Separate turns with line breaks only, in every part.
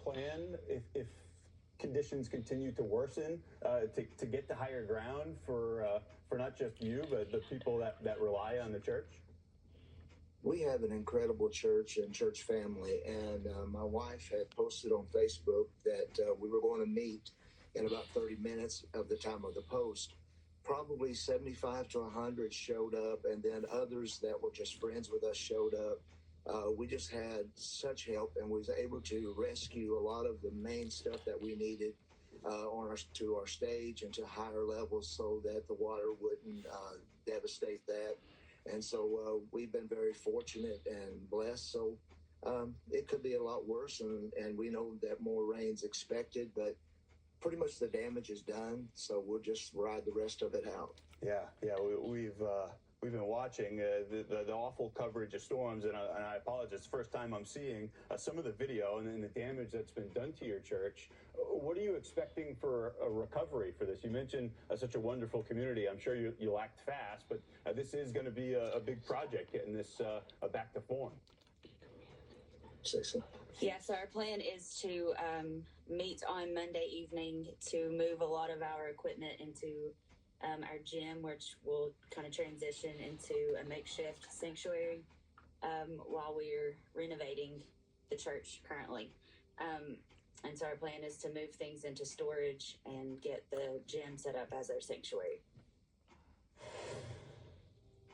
plan if conditions continue to worsen to get to higher ground for not just you, but the people that rely on the church?
We have an incredible church and church family, and my wife had posted on Facebook that we were going to meet in about 30 minutes of the time of the post. Probably 75 to 100 showed up, and then others that were just friends with us showed up. We just had such help, and was able to rescue a lot of the main stuff that we needed to our stage and to higher levels, so that the water wouldn't devastate that. And so we've been very fortunate and blessed. So it could be a lot worse, and we know that more rain's expected, but pretty much the damage is done. So we'll just ride the rest of it out.
Yeah, we've been watching the awful coverage of storms, and I apologize. It's the first time I'm seeing some of the video and the damage that's been done to your church. What are you expecting for a recovery for this? You mentioned such a wonderful community. I'm sure you'll act fast, but this is going to be a big project, getting this back to form.
Yeah, so our plan is to meet on Monday evening to move a lot of our equipment into our gym, which will kind of transition into a makeshift sanctuary while we're renovating the church currently. And so our plan is to move things into storage and get the gym set up as our sanctuary.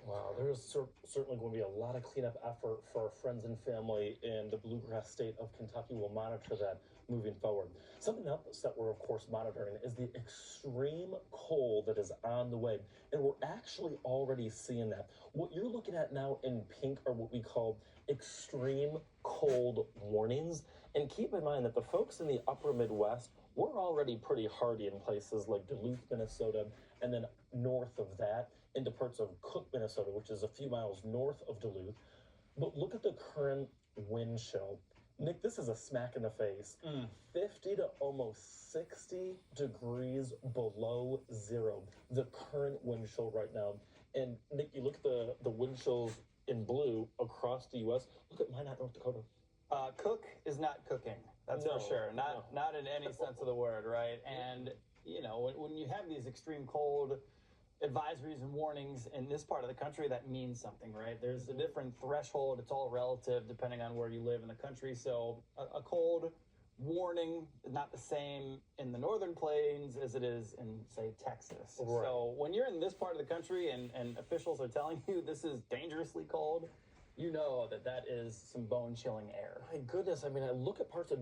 Wow, there's certainly going to be a lot of cleanup effort for our friends and family in the bluegrass state of Kentucky. We'll monitor that moving forward. Something else that we're, of course, monitoring is the extreme cold that is on the way. And we're actually already seeing that. What you're looking at now in pink are what we call extreme cold warnings. And keep in mind that the folks in the upper Midwest, we're already pretty hardy in places like Duluth, Minnesota, and then north of that into parts of Cook, Minnesota, which is a few miles north of Duluth. But look at the current wind chill. Nick, this is a smack in the face. 50 to almost 60 degrees below zero, the current wind chill right now. And Nick, you look at the wind chills in blue across the U.S. Look at Minot, North Dakota.
Cook is not cooking. That's for sure. Not in any sense of the word, right? And, you know, when you have these extreme cold advisories and warnings in this part of the country, that means something, right? There's a different threshold. It's all relative depending on where you live in the country. So a cold warning is not the same in the northern plains as it is in, say, Texas. Right. So when you're in this part of the country and officials are telling you this is dangerously cold, you know that is some bone-chilling air.
My goodness, I mean, I look at parts of